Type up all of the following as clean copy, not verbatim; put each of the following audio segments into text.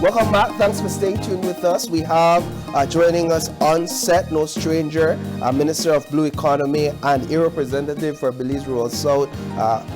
Welcome back. Thanks for staying tuned with us. We have joining us on set, no stranger, Minister of Blue Economy and a representative for Belize Rural South,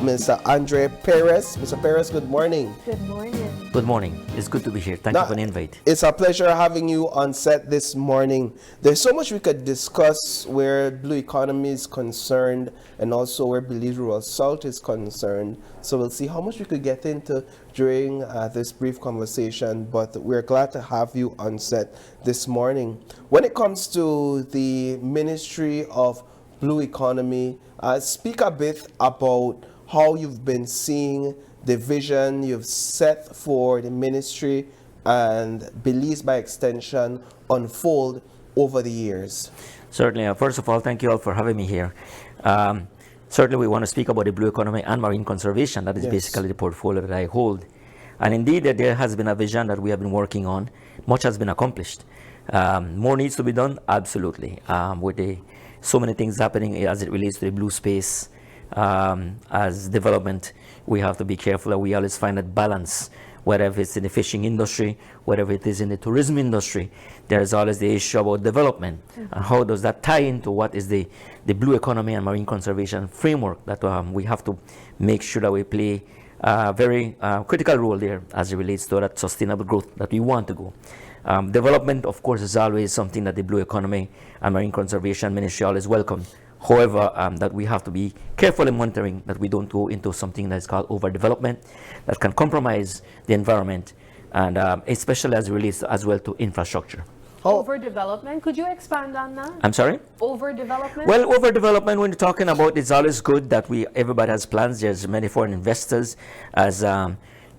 Mr. Andre Perez. Mr. Perez, good morning. Good morning. Good morning. It's good to be here. Thank you for the invite. It's a pleasure having you on set this morning. There's so much we could discuss where Blue Economy is concerned and also where Belize Rural South is concerned. So we'll see how much we could get into during this brief conversation, but we're glad to have you on set this morning. When it comes to the Ministry of Blue Economy, speak a bit about how you've been seeing the vision you've set for the ministry and Belize by extension unfold over the years. Certainly. First of all, thank you all for having me here. Certainly, we want to speak about the blue economy and marine conservation. That is basically the portfolio that I hold. And indeed, there has been a vision that we have been working on. Much has been accomplished. More needs to be done, absolutely. With so many things happening as it relates to the blue space, as development, we have to be careful that we always find that balance. Whether it's in the fishing industry, whether it is in the tourism industry, there's always the issue about development. And how does that tie into what is the blue economy and marine conservation framework that we have to make sure that we play a very critical role there as it relates to that sustainable growth that we want to go. Development, of course, is always something that the blue economy and marine conservation ministry always welcome. However, that we have to be careful in monitoring that we don't go into something that's called overdevelopment that can compromise the environment, and especially as it relates as well to infrastructure. Overdevelopment, could you expand on that? I'm sorry? Overdevelopment? Well, overdevelopment, when you're talking about, it's always good that everybody has plans. There's many foreign investors as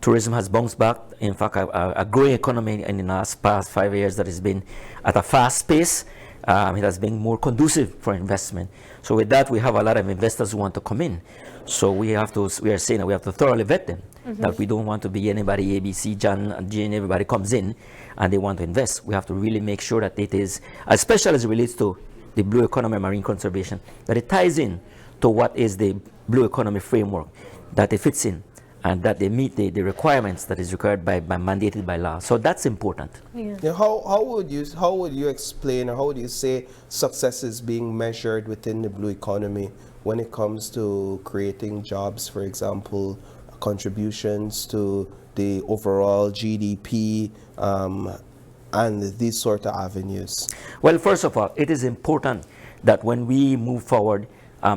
tourism has bounced back. In fact, a growing economy in the past 5 years that has been at a fast pace. It has been more conducive for investment. So with that, we have a lot of investors who want to come in. So we are saying that we have to thoroughly vet them. That we don't want to be anybody, ABC, John, Jane, everybody comes in and they want to invest. We have to really make sure that it is, especially as it relates to the blue economy and marine conservation, that it ties in to what is the blue economy framework, that it fits in, and that they meet the requirements that is required by mandated by law. So that's important. Yeah. Now, how would you explain, or how would you say success is being measured within the blue economy when it comes to creating jobs, for example, contributions to the overall GDP, and these sort of avenues? Well, first of all, it is important that when we move forward,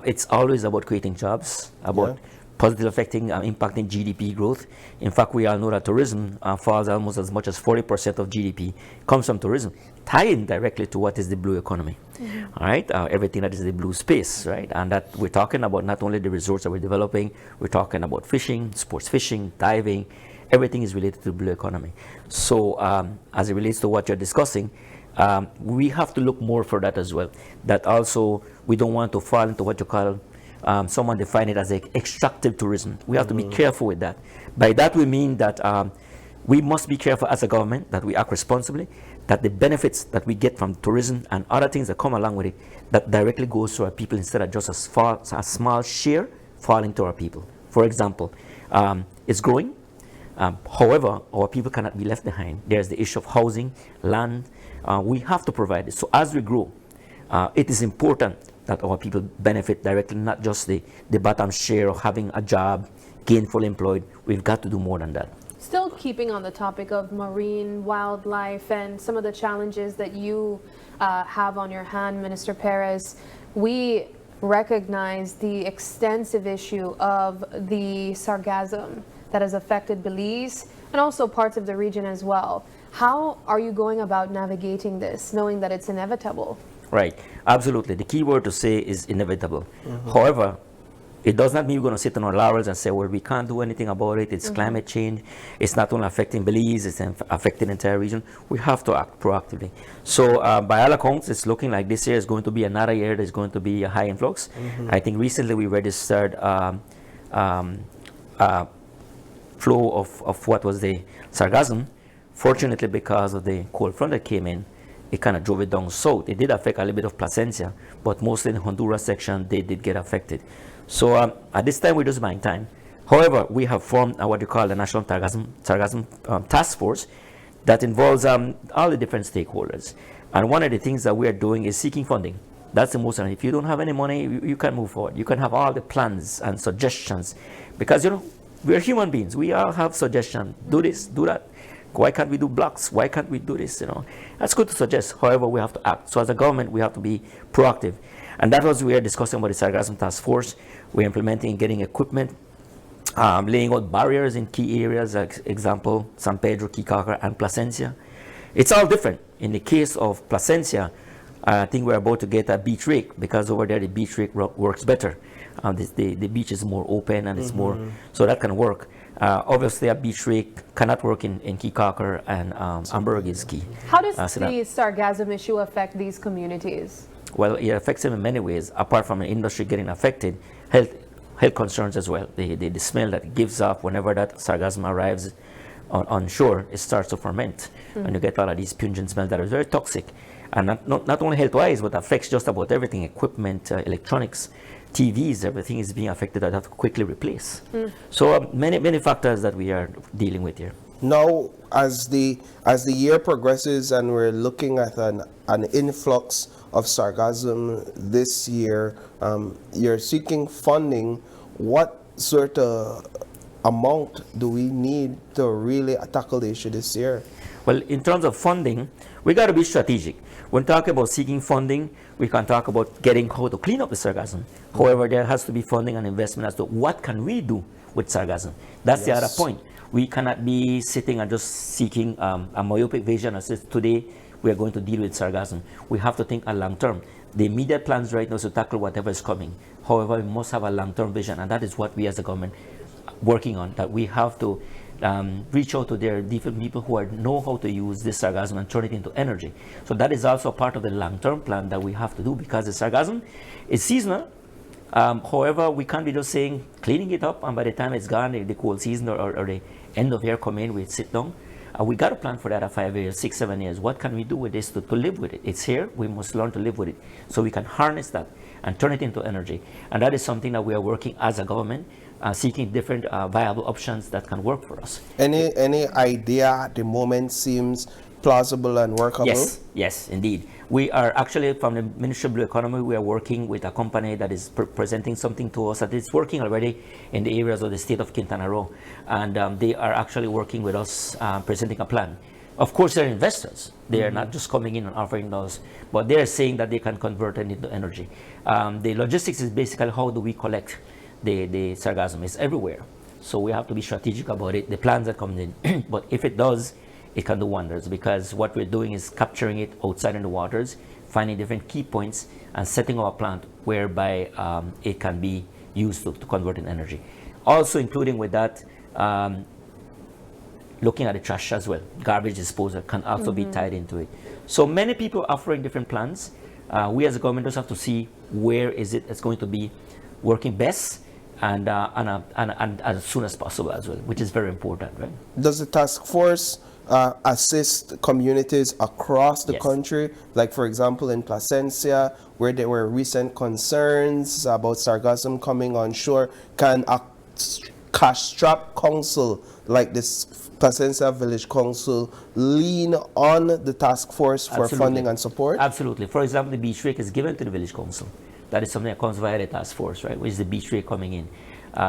it's always about creating jobs, about positively affecting, impacting GDP growth. In fact, we all know that tourism falls almost as much as 40% of GDP comes from tourism, tying directly to what is the blue economy. All right, everything that is the blue space, right? And that we're talking about not only the resorts that we're developing, we're talking about fishing, sports fishing, diving, everything is related to the blue economy. So as it relates to what you're discussing, we have to look more for that as well. That also, we don't want to fall into what you call someone define it as extractive tourism. We have to be careful with that. By that we mean that we must be careful as a government that we act responsibly, that the benefits that we get from tourism and other things that come along with it, that directly goes to our people instead of just a small share falling to our people. For example, it's growing. However, our people cannot be left behind. There's the issue of housing, land. We have to provide it. So as we grow, it is important that our people benefit directly, not just the bottom share of having a job, gainfully employed. We've got to do more than that. Still keeping on the topic of marine wildlife and some of the challenges that you have on your hand, Minister Perez, we recognize the extensive issue of the sargassum that has affected Belize and also parts of the region as well. How are you going about navigating this, knowing that it's inevitable? Right, absolutely. The key word to say is inevitable. However, it does not mean we're going to sit on our laurels and say, well, we can't do anything about it. It's climate change. It's not only affecting Belize, it's affecting the entire region. We have to act proactively. So by all accounts, it's looking like this year is going to be another year there's going to be a high influx. I think recently we registered flow of what was the sargassum. Fortunately, because of the cold front that came in, it kind of drove it down south. It did affect a little bit of Placencia, but mostly in the Honduras section, they did get affected. So at this time, we're just buying time. However, we have formed what you call the National Sargassum Task Force that involves all the different stakeholders. And one of the things that we are doing is seeking funding. That's the most. And if you don't have any money, you can't move forward. You can have all the plans and suggestions, because we're human beings. We all have suggestions. Do this, do that. Why can't we do blocks? Why can't we do this? That's good to suggest. However, we have to act. So as a government, we have to be proactive. And that was we are discussing about the Sargassum Task Force. We're implementing, getting equipment, laying out barriers in key areas, like example, San Pedro, Kikaka, and Placencia. It's all different. In the case of Placencia, I think we're about to get a beach rake, because over there the beach rake works better. The beach is more open and it's more, so that can work. Obviously, a beach rake cannot work in Kikaka and Amberg is key. How does the sargassum issue affect these communities? Well, it affects them in many ways. Apart from the industry getting affected, health concerns as well. The smell that it gives off whenever that sargassum arrives on shore, it starts to ferment. And you get a lot of these pungent smells that are very toxic. And not only health-wise, but affects just about everything, equipment, electronics, TVs, everything is being affected that have to quickly replace. So many factors that we are dealing with here. Now, as the year progresses and we're looking at an influx of sargassum this year, you're seeking funding. What sort of amount do we need to really tackle the issue this year? Well, in terms of funding, we got to be strategic. When talking about seeking funding, we can talk about getting how to clean up the sargassum. However, there has to be funding and investment as to what can we do with sargassum. That's the other point. We cannot be sitting and just seeking a myopic vision and says today we are going to deal with sargassum. We have to think a long term. The immediate plans right now is to tackle whatever is coming. However, we must have a long-term vision, and that is what we as a government working on, that we have to reach out to their different people who know how to use this sargassum and turn it into energy. So that is also part of the long-term plan that we have to do, because the sargassum is seasonal. However, we can't be just saying cleaning it up and by the time it's gone, the cold season or the end of year come in, we sit down. We got to plan for that at 5 years, 6, 7 years. What can we do with this to live with it? It's here. We must learn to live with it so we can harness that and turn it into energy. And that is something that we are working as a government, seeking different viable options that can work for us. Any idea at the moment seems plausible and workable? Yes, indeed. We are actually, from the Ministry of Blue Economy, we are working with a company that is presenting something to us that is working already in the areas of the state of Quintana Roo. And they are actually working with us, presenting a plan. Of course, they're investors. They are not just coming in and offering those, but they're saying that they can convert it into energy. The logistics is basically how do we collect the sargassum. It's everywhere. So we have to be strategic about it, the plans that come in. But if it does, it can do wonders, because what we're doing is capturing it outside in the waters, finding different key points, and setting up a plant whereby it can be used to convert in energy. Also including with that, looking at the trash as well. Garbage disposal can also be tied into it. So many people offering different plans. We as a government just have to see where is it's going to be working best, and as soon as possible as well, which is very important, right? Does the task force assist communities across the country? Like, for example, in Placencia, where there were recent concerns about sargassum coming on shore, can a cash-strapped council like this Placencia Village Council lean on the task force for funding and support? Absolutely. For example, the beach rake is given to the village council. That is something that comes via the task force, right, which is the beach rake coming in.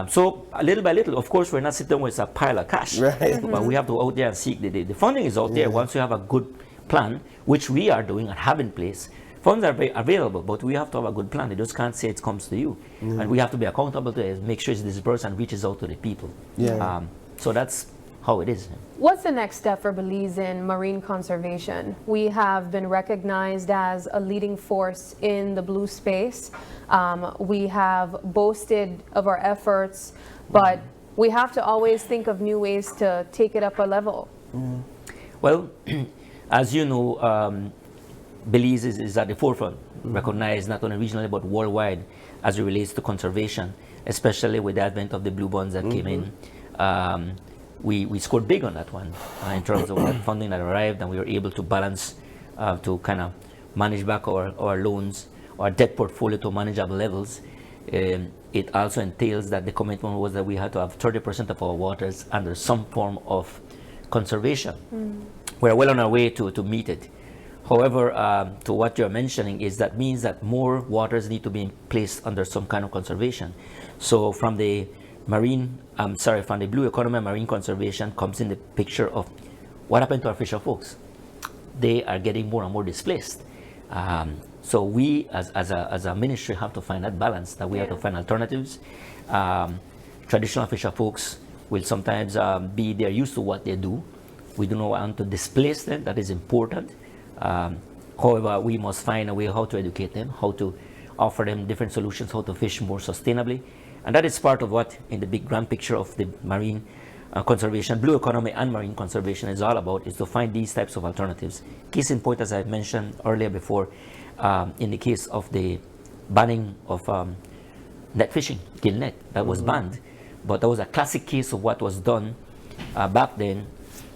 So little by little, of course, we're not sitting with a pile of cash, right? But we have to out there and seek the funding is out there. Once we have a good plan, which we are doing and have in place, funds are available, but we have to have a good plan. They just can't say it comes to you, and we have to be accountable to it, make sure it's dispersed and reaches out to the people. So that's how it is. What's the next step for Belize in marine conservation? We have been recognized as a leading force in the blue space. We have boasted of our efforts, but we have to always think of new ways to take it up a level. Well, as you know, Belize is at the forefront, recognized not only regionally but worldwide as it relates to conservation, especially with the advent of the blue bonds that came in. We scored big on that one in terms of that funding that arrived, and we were able to balance, to kind of manage back our loans, our debt portfolio to manageable levels. It also entails that the commitment was that we had to have 30% of our waters under some form of conservation. we're well on our way to meet it. However, to what you're mentioning is that means that more waters need to be placed under some kind of conservation. So from the from the blue economy and marine conservation comes in the picture of what happened to our fisher folks. They are getting more and more displaced. So we as a ministry have to find that balance, that we have to find alternatives. Traditional fisher folks will sometimes they're used to what they do. We do not want to displace them, that is important. However, we must find a way how to educate them, how to offer them different solutions, how to fish more sustainably. And that is part of what, in the big grand picture of the marine conservation, blue economy and marine conservation is all about, is to find these types of alternatives. Case in point, as I mentioned earlier before, in the case of the banning of net fishing, gill net, that was banned. But that was a classic case of what was done back then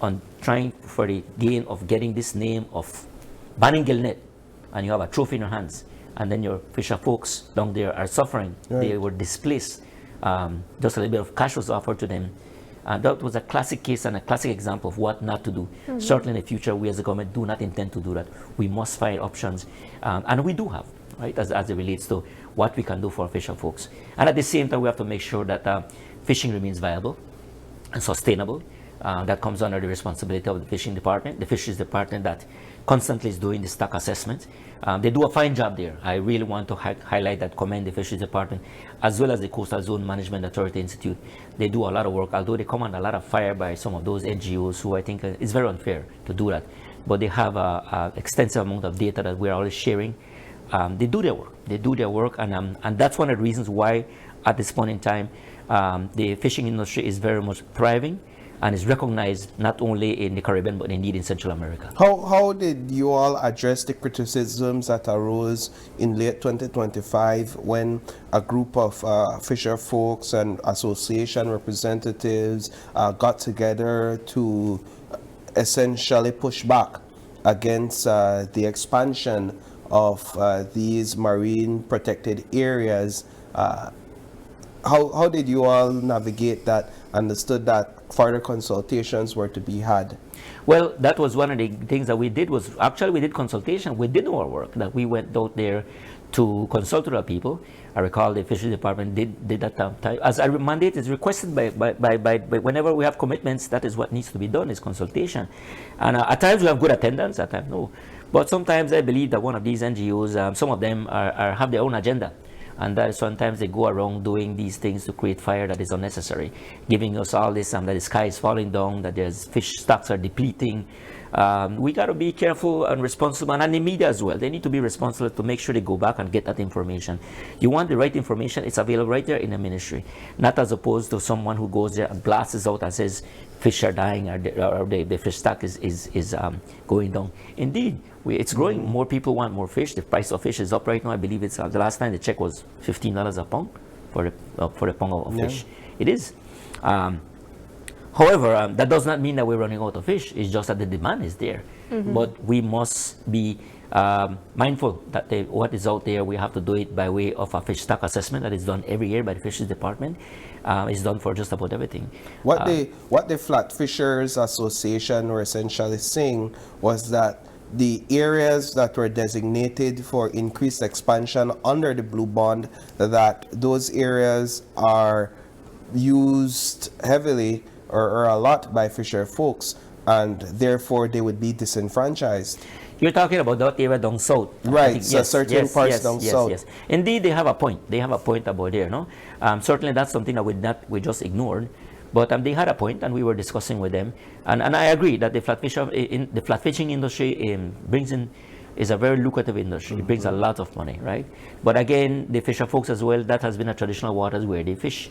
on trying for the gain of getting this name of banning gill net, and you have a trophy in your hands, and then your fisher folks down there are suffering. Right. They were displaced. Just a little bit of cash was offered to them. And that was a classic case and a classic example of what not to do. Certainly in the future, we as a government do not intend to do that. We must find options, and we do have, right, as it relates to what we can do for our fisher folks. And at the same time, we have to make sure that fishing remains viable and sustainable. That comes under the responsibility of the fishing department, the fisheries department that constantly is doing the stock assessment. They do a fine job there. I really want to highlight that, commend the fisheries department, as well as the Coastal Zone Management Authority Institute. They do a lot of work, although they come under a lot of fire by some of those NGOs who I think it's very unfair to do that. But they have an extensive amount of data that we're always sharing. They do their work. They do their work, and that's one of the reasons why, at this point in time, the fishing industry is very much thriving and is recognized not only in the Caribbean, but indeed in Central America. How did you all address the criticisms that arose in late 2025 when a group of fisher folks and association representatives got together to essentially push back against the expansion of these marine protected areas? How did you all navigate that, understood that further consultations were to be had? Well, that was one of the things that we did, was actually we did consultation. We did our work, that we went out there to consult with our people. I recall the fisheries department did that time. As a mandate is requested by whenever we have commitments, that is what needs to be done, is consultation. And at times we have good attendance, at times no. But sometimes I believe that one of these NGOs, some of them have their own agenda. And that sometimes they go around doing these things to create fire that is unnecessary, giving us all this, that the sky is falling down, that there's fish stocks are depleting. We got to be careful and responsible, and the media as well. They need to be responsible to make sure they go back and get that information. You want the right information, it's available right there in the ministry, not as opposed to someone who goes there and blasts out and says fish are dying, or the fish stock is going down. Indeed, it's growing. More people want more fish. The price of fish is up right now. I believe it's the last time the check was $15 a pound for a pound of fish. It is. However, that does not mean that we're running out of fish. It's just that the demand is there. But we must be mindful that what is out there, we have to do it by way of a fish stock assessment that is done every year by the fisheries department. It's done for just about everything. What the Flat Fishers Association were essentially saying was that the areas that were designated for increased expansion under the Blue Bond, that those areas are used heavily or a lot by fisher folks, and therefore they would be disenfranchised. You're talking about that area down south. Right, so certain parts down south. Yes. Indeed, they have a point. They have a point about there, no? Certainly that's something that we just ignored. But they had a point, and we were discussing with them. And I agree that the flat fishing industry is a very lucrative industry. It brings a lot of money, right? But again, the fisher folks as well, that has been a traditional waters where they fish.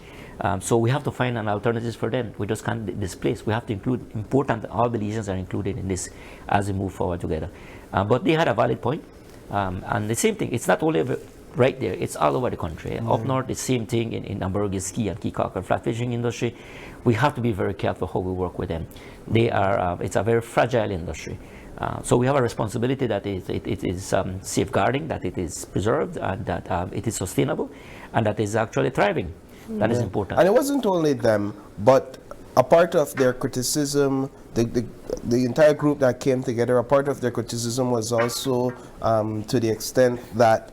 So we have to find an alternative for them. We just can't displace. We have to include important, all Belizeans are included in this as we move forward together. But they had a valid point. And the same thing, it's not only right there, it's all over the country. Up north, the same thing in Ambergis, Key and Keycock and flat fishing industry. We have to be very careful how we work with them. It's a very fragile industry. So we have a responsibility that it is safeguarding, that it is preserved, and that it is sustainable, and that is actually thriving. That is important. And it wasn't only them, but a part of their criticism, the entire group that came together, a part of their criticism was also to the extent that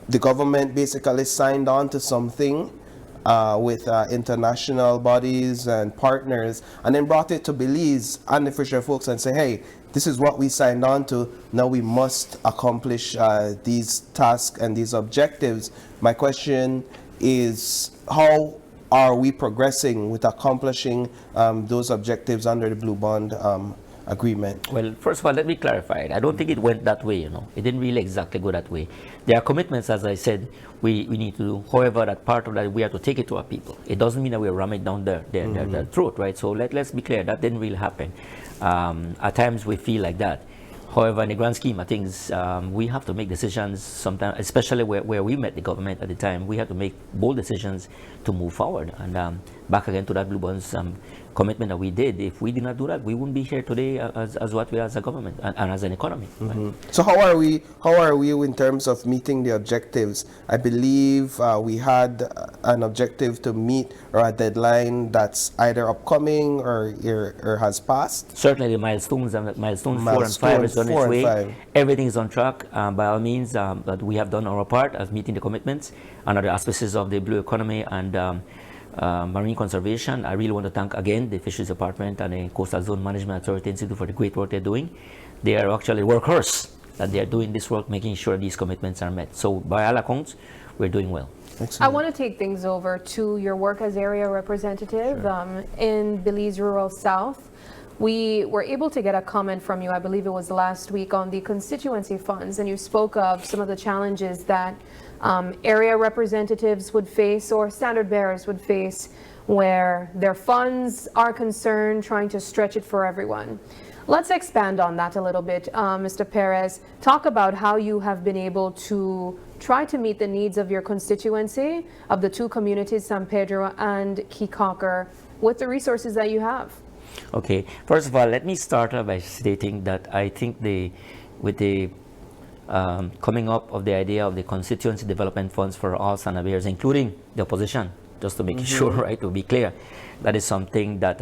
the government basically signed on to something with international bodies and partners, and then brought it to Belize and the fisher folks and say, hey, this is what we signed on to. Now we must accomplish these tasks and these objectives. My question is, how are we progressing with accomplishing those objectives under the Blue Bond agreement? Well, first of all, let me clarify it. I don't think it went that way, you know. It didn't really exactly go that way. There are commitments, as I said, we need to do. However, that part of that, we have to take it to our people. It doesn't mean that we're ramming down their throat, right? So let's be clear, that didn't really happen. At times we feel like that. However, in the grand scheme of things, we have to make decisions sometimes, especially where we met the government at the time. We have to make bold decisions to move forward. And back again to that Blue Bonds commitment that we did. If we did not do that, we wouldn't be here today as what we are as a government and as an economy. Right? So how are we in terms of meeting the objectives? I believe we had an objective to meet, or a deadline that's either upcoming or has passed. Certainly the milestones 4 and 5 is on its way. Everything is on track by all means, but we have done our part as meeting the commitments under the auspices of the Blue Economy and Marine Conservation. I really want to thank again the Fisheries Department and the Coastal Zone Management Authority Institute for the great work they're doing. They are actually workhorse that they are doing this work, making sure these commitments are met. So by all accounts, we're doing well. Excellent. I want to take things over to your work as area representative in Belize Rural South. We were able to get a comment from you, I believe it was last week, on the constituency funds, and you spoke of some of the challenges that area representatives would face, or standard bearers would face, where their funds are concerned, trying to stretch it for everyone. Let's expand on that a little bit, Mr. Perez. Talk about how you have been able to try to meet the needs of your constituency, of the two communities, San Pedro and Keycocker, with the resources that you have. Okay, first of all, let me start by stating that I think with the coming up of the idea of the constituency development funds for all Sana Bears, including the opposition, just to make it sure, right, to be clear, that is something that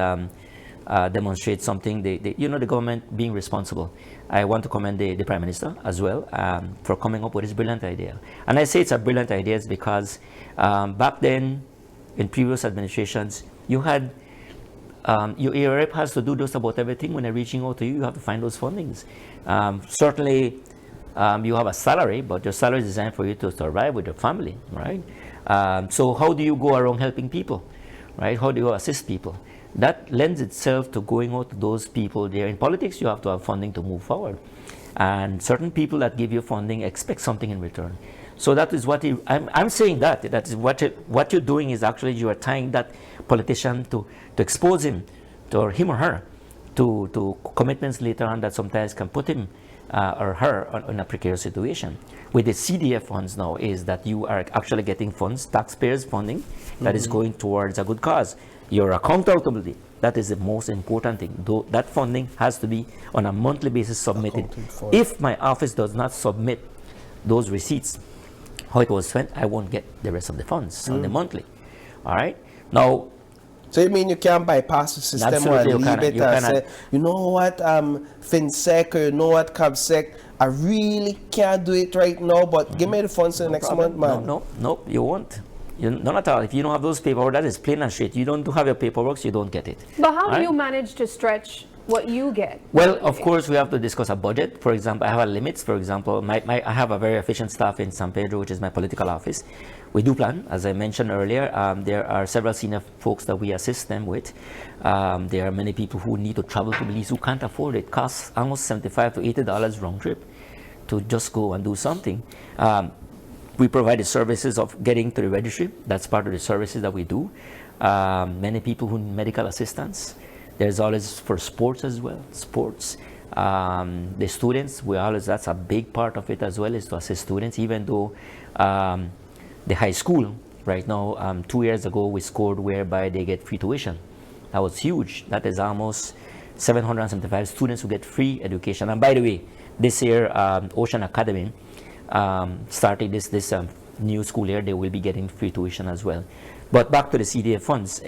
demonstrates something, the government being responsible. I want to commend the Prime Minister as well for coming up with this brilliant idea. And I say it's a brilliant idea because back then, in previous administrations, you had your rep has to do just about everything. When they're reaching out to you, you have to find those fundings. Certainly, you have a salary, but your salary is designed for you to survive with your family, right? So how do you go around helping people, right? How do you assist people? That lends itself to going out to those people there. In politics, you have to have funding to move forward. And certain people that give you funding expect something in return. So that is what I'm saying that is what you're doing is actually you are tying that politician to expose him or her to commitments later on that sometimes can put him or her in a precarious situation. With the CDF funds now is that you are actually getting funds, taxpayers funding, that is going towards a good cause. Your accountability, that is the most important thing. Though that funding has to be on a monthly basis submitted. If my office does not submit those receipts, how it was spent, I won't get the rest of the funds on the monthly. All right. Now, so you mean you can't bypass the system or leave it and say, you know what, FinSec, or you know what, CabSec, I really can't do it right now, but give me the funds in the next month, man. No, you won't. Not at all. If you don't have those paperwork, that is plain and straight. You don't have your paperwork, so you don't get it. But how do you manage to stretch what you get? Well, of course, we have to discuss a budget. For example, I have limits. For example, I have a very efficient staff in San Pedro, which is my political office. We do plan, as I mentioned earlier. There are several senior folks that we assist them with. There are many people who need to travel to Belize who can't afford it. It costs almost $75 to $80 round trip to just go and do something. We provide the services of getting to the registry. That's part of the services that we do. Many people who need medical assistance. There's always for sports as well. Sports. The students, that's a big part of it as well, is to assist students, even though the high school right now, 2 years ago, we scored whereby they get free tuition. That was huge. That is almost 775 students who get free education. And by the way, this year, Ocean Academy, starting this new school year, they will be getting free tuition as well. But back to the CDF funds,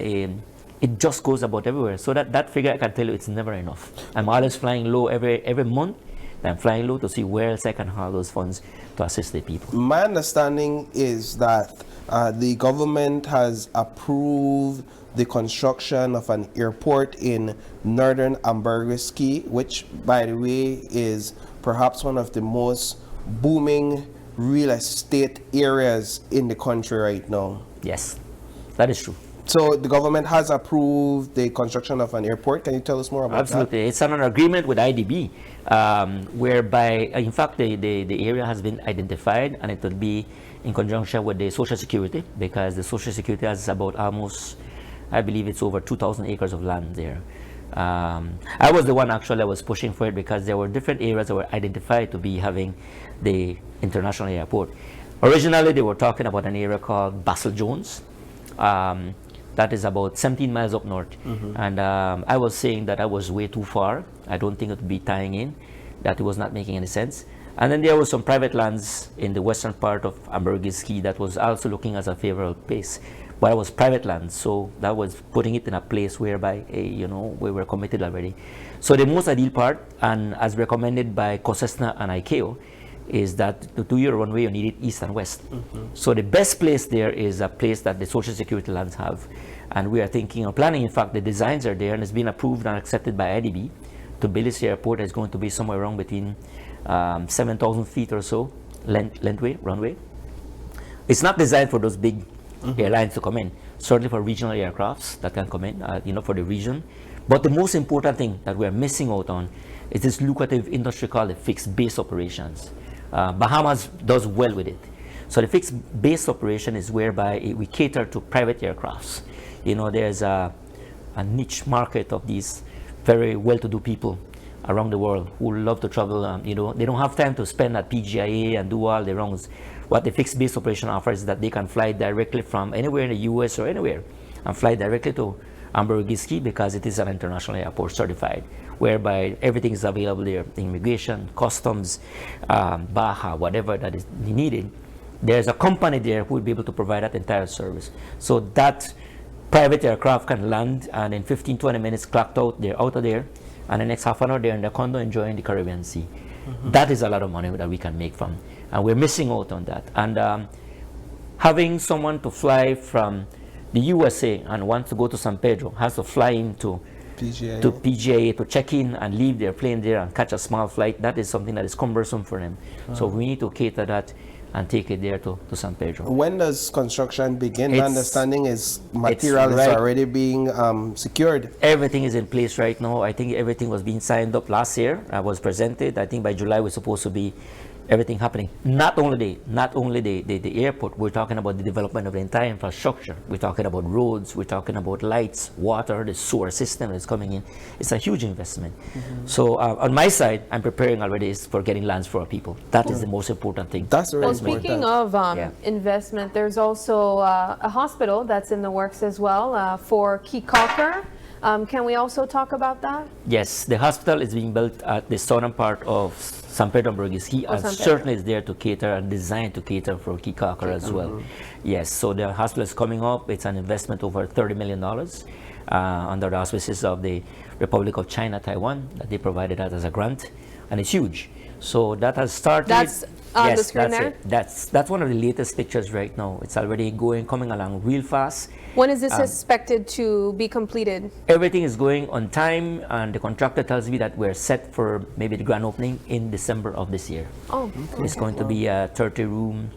it just goes about everywhere. So that figure, I can tell you, it's never enough. I'm always flying low every month. I'm flying low to see where else I can have those funds to assist the people. My understanding is that the government has approved the construction of an airport in northern Ambergris-Key, which, by the way, is perhaps one of the most booming real estate areas in the country right now. Yes, that is true. So the government has approved the construction of an airport. Can you tell us more about Absolutely. It's an agreement with IDB, whereby, in fact, the area has been identified, and it will be in conjunction with the Social Security, because the Social Security has about almost, I believe it's over 2,000 acres of land there. I was the one actually that was pushing for it, because there were different areas that were identified to be having the international airport. Originally, they were talking about an area called Bassel Jones. That is about 17 miles up north. And I was saying that I was way too far. I don't think it would be tying in, that it was not making any sense. And then there was some private lands in the western part of Ambergris-Key that was also looking as a favorable place. But it was private land, so that was putting it in a place whereby, we were committed already. So the most ideal part, and as recommended by COSESNA and ICAO, is that to do your runway, you need it east and west. So the best place there is a place that the Social Security lands have. And we are thinking of planning, in fact, the designs are there, and it's been approved and accepted by IDB. To Belize Airport is going to be somewhere around between 7,000 feet or so, runway. It's not designed for those big airlines to come in, certainly for regional aircrafts that can come in, for the region. But the most important thing that we're missing out on is this lucrative industry called the fixed base operations. Bahamas does well with it. So the fixed base operation is whereby we cater to private aircrafts. There's a niche market of these very well-to-do people around the world who love to travel. They don't have time to spend at PGIA and do all the wrongs. What the fixed base operation offers is that they can fly directly from anywhere in the US or anywhere and fly directly to Ambergris-Key, because it is an international airport certified, whereby everything is available there: immigration, customs, Baja, whatever that is needed. There's a company there who will be able to provide that entire service. So that private aircraft can land, and in 15-20 minutes clocked out, they're out of there, and the next half an hour they're in the condo enjoying the Caribbean Sea. That is a lot of money that we can make from, and we're missing out on that. And having someone to fly from the USA and wants to go to San Pedro has to fly into PGIA to check in and leave their plane there and catch a small flight. That is something that is cumbersome for them. So we need to cater that and take it there to San Pedro. When does construction begin? My understanding is material is already being secured. Everything is in place right now. I think everything was being signed up last year. I was presented. I think by July we're supposed to be everything happening. Not only the airport, we're talking about the development of the entire infrastructure. We're talking about roads, we're talking about lights, water, the sewer system that's coming in. It's a huge investment. So on my side, I'm preparing already for getting lands for our people. That is the most important thing. That's very important. Speaking of investment, there's also a hospital that's in the works as well for Key Cocker. Can we also talk about that? Yes, the hospital is being built at the southern part of San Pedro Ambergris-Key, and certainly is there to cater and designed to cater for Key Cocker as well. Yes, so the hospital is coming up. It's an investment over $30 million under the auspices of the Republic of China, Taiwan, that they provided that as a grant, and it's huge. So that has started. That's on the screen there? That's one of the latest pictures right now. It's already coming along real fast. When is this expected to be completed? Everything is going on time, and the contractor tells me that we're set for maybe the grand opening in December of this year. Oh, okay. It's going to be a 30-room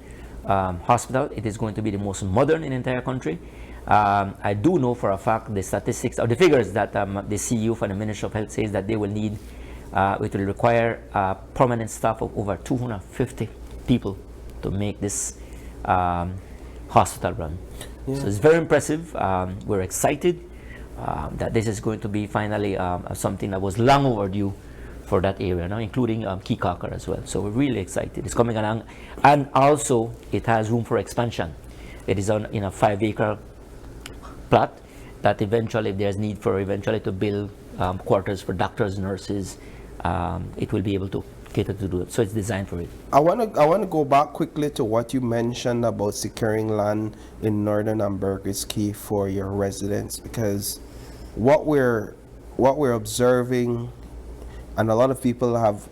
hospital. It is going to be the most modern in the entire country. I do know for a fact the statistics or the figures that the CEO for the Ministry of Health says that they will need. It will require permanent staff of over 250 people to make this hospital run. So it's very impressive. We're excited that this is going to be finally something that was long overdue for that area, including Key Cocker as well. So we're really excited. It's coming along, and also it has room for expansion. It is on in a 5-acre plot that eventually, if there's need for to build quarters for doctors, nurses, it will be able to cater to do it. So it's designed for it. I want to go back quickly to what you mentioned about securing land in northern Ambergris-Key for your residents, because what we're observing, and a lot of people have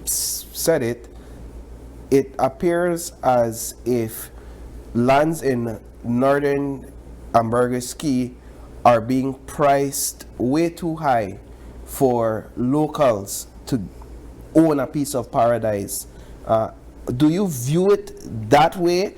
said it, it appears as if lands in northern Ambergris Key are being priced way too high for locals to own a piece of paradise. Do you view it that way?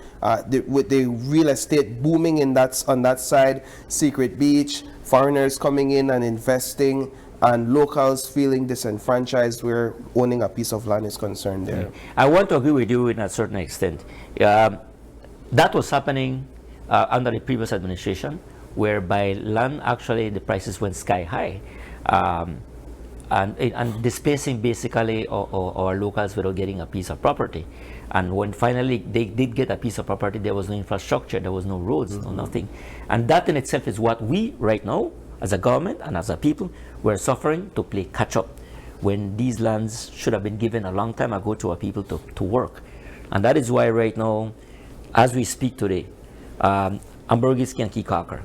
With the real estate booming on that side, Secret Beach, foreigners coming in and investing, and locals feeling disenfranchised where owning a piece of land is concerned there. I want to agree with you in a certain extent. That was happening under the previous administration, whereby land actually the prices went sky high, and displacing basically our locals without getting a piece of property. And when finally they did get a piece of property, there was no infrastructure, there was no roads, no nothing. And that in itself is what we right now, as a government and as a people, we're suffering to play catch up, when these lands should have been given a long time ago to our people to work. And that is why right now, as we speak today, Ambergris and Kikakar,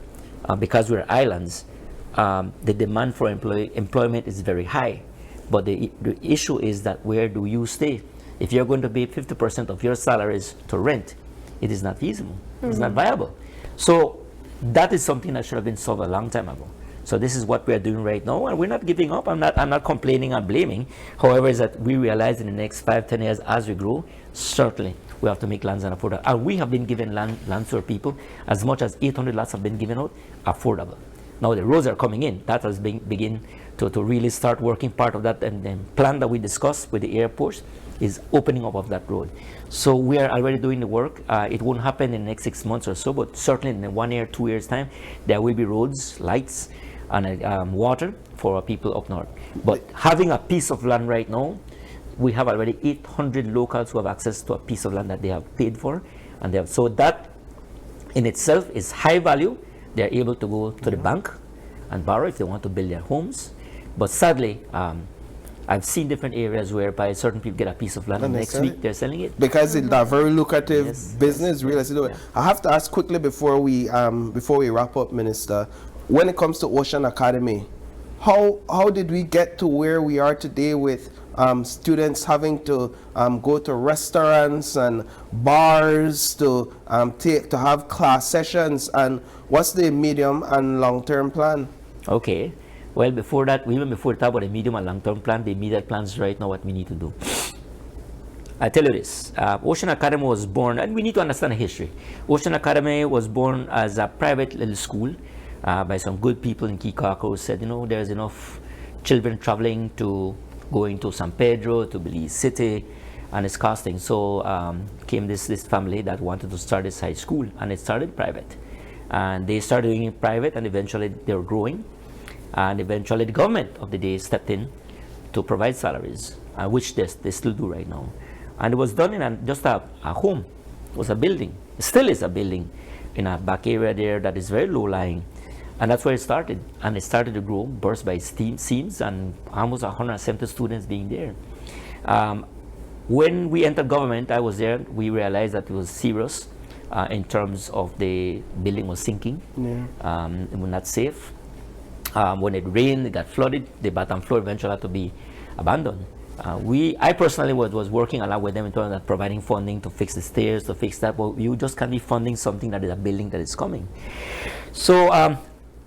because we're islands, the demand for employment is very high. But the issue is that where do you stay? If you're going to pay 50% of your salaries to rent, it is not feasible. It's not viable. So that is something that should have been solved a long time ago. So this is what we are doing right now, and we're not giving up. I'm not complaining and blaming. However, is that we realize in the next 5-10 years as we grow, certainly we have to make lands affordable. And we have been given lands to our people. As much as 800 lots have been given out, affordable. Now the roads are coming in. That has begin to really start working. Part of that and the plan that we discussed with the airports is opening up of that road. So we are already doing the work. It won't happen in the next 6 months or so, but certainly in 1 year, 2 years time, there will be roads, lights, and water for our people up north. But having a piece of land right now, we have already 800 locals who have access to a piece of land that they have paid for, and they have, so that in itself is high value. They're able to go to the bank and borrow if they want to build their homes. But sadly, I've seen different areas whereby certain people get a piece of land and next week they're selling it. Because it's a very lucrative business, real estate. Yeah. I have to ask quickly before we wrap up, Minister, when it comes to Ocean Academy, how did we get to where we are today with students having to go to restaurants and bars to have class sessions, and what's the medium and long-term plan? Okay. Well, before that, even before we talk about the medium and long-term plan, the immediate plans right now, what we need to do. I tell you this, Ocean Academy was born, and we need to understand the history. Ocean Academy was born as a private little school by some good people in Kikako who said, there's enough children traveling to going to San Pedro, to Belize City, and it's costing. So came this family that wanted to start this high school, and it started private. And they started doing it private, and eventually they were growing. And eventually the government of the day stepped in to provide salaries, which they still do right now. And it was done in just a home. It was a building. It still is a building in a back area there that is very low-lying. And that's where it started. And it started to grow, burst by seams, and almost 170 students being there. When we entered government, I was there, we realized that it was serious in terms of the building was sinking. It was not safe. When it rained, it got flooded. The bottom floor eventually had to be abandoned. I personally was working a lot with them in terms of providing funding to fix the stairs, to fix that, but you just can't be funding something that is a building that is coming. So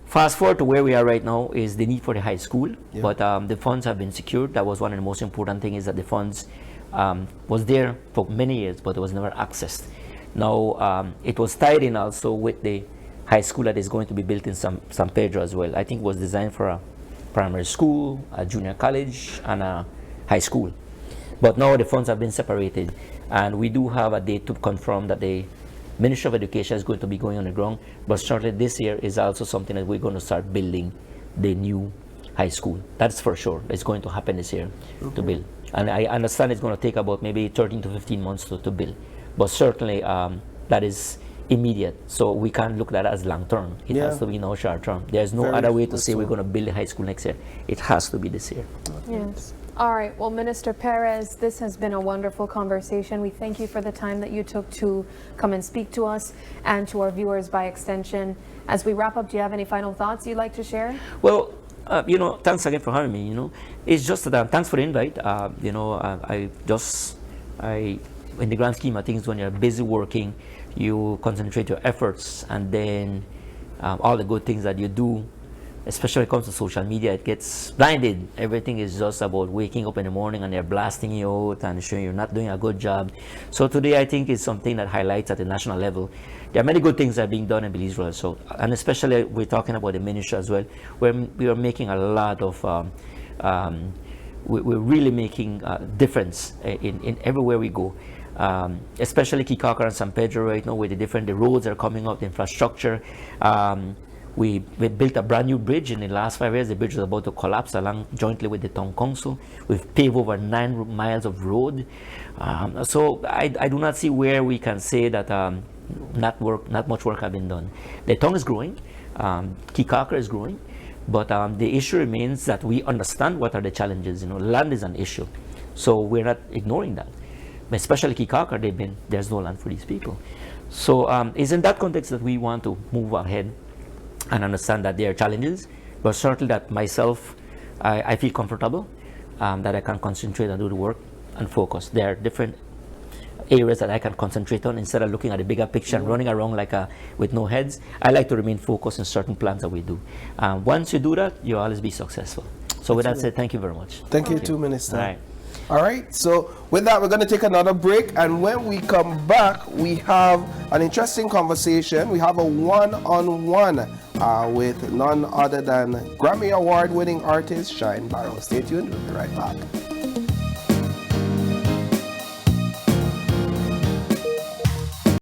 fast forward to where we are right now is the need for the high school, but the funds have been secured. That was one of the most important things, is that the funds was there for many years, but it was never accessed. Now it was tied in also with the high school that is going to be built in San Pedro as well. I think it was designed for a primary school, a junior college, and a high school. But now the funds have been separated, and we do have a date to confirm that the Ministry of Education is going to be going on the ground. But certainly this year is also something that we're going to start building the new high school. That's for sure. It's going to happen this year to build. And I understand it's going to take about maybe 13 to 15 months to build. But certainly that is immediate. So we can't look at that as long term. It Yeah. has to be now short term. There's no Very other way to much say we're so. going to build a high school next year. It has to be this year. Yes. All right. Well, Minister Perez, this has been a wonderful conversation. We thank you for the time that you took to come and speak to us and to our viewers by extension. As we wrap up, do you have any final thoughts you'd like to share? Well, thanks again for having me. It's just that thanks for the invite. In the grand scheme of things, when you're busy working, you concentrate your efforts, and then all the good things that you do, especially when it comes to social media, it gets blinded. Everything is just about waking up in the morning and they're blasting you out and showing you're not doing a good job. So today, I think is something that highlights at the national level. There are many good things that are being done in Belize Royal. So, and especially we're talking about the ministry as well, where we are making a lot of, we're really making a difference in everywhere we go. Especially Kikaka and San Pedro right now, with the roads are coming up, the infrastructure. We built a brand new bridge in the last 5 years. The bridge was about to collapse along jointly with the town council. We've paved over 9 miles of road. So I do not see where we can say that not much work has been done. The town is growing. Kikaka is growing. But the issue remains that we understand what are the challenges. Land is an issue. So we're not ignoring that. Especially Kikaka, there's no land for these people. So it's in that context that we want to move ahead and understand that there are challenges, but certainly that myself, I feel comfortable that I can concentrate and do the work and focus. There are different areas that I can concentrate on instead of looking at the bigger picture and running around with no heads. I like to remain focused in certain plans that we do. Once you do that, you'll always be successful. So with that said, thank you very much. Thank you too, Minister. All right. All right, so with that, we're going to take another break, and when we come back, we have an interesting conversation. We have a one-on-one with none other than Grammy Award-winning artist Shine Barrow. Stay tuned, we'll be right back.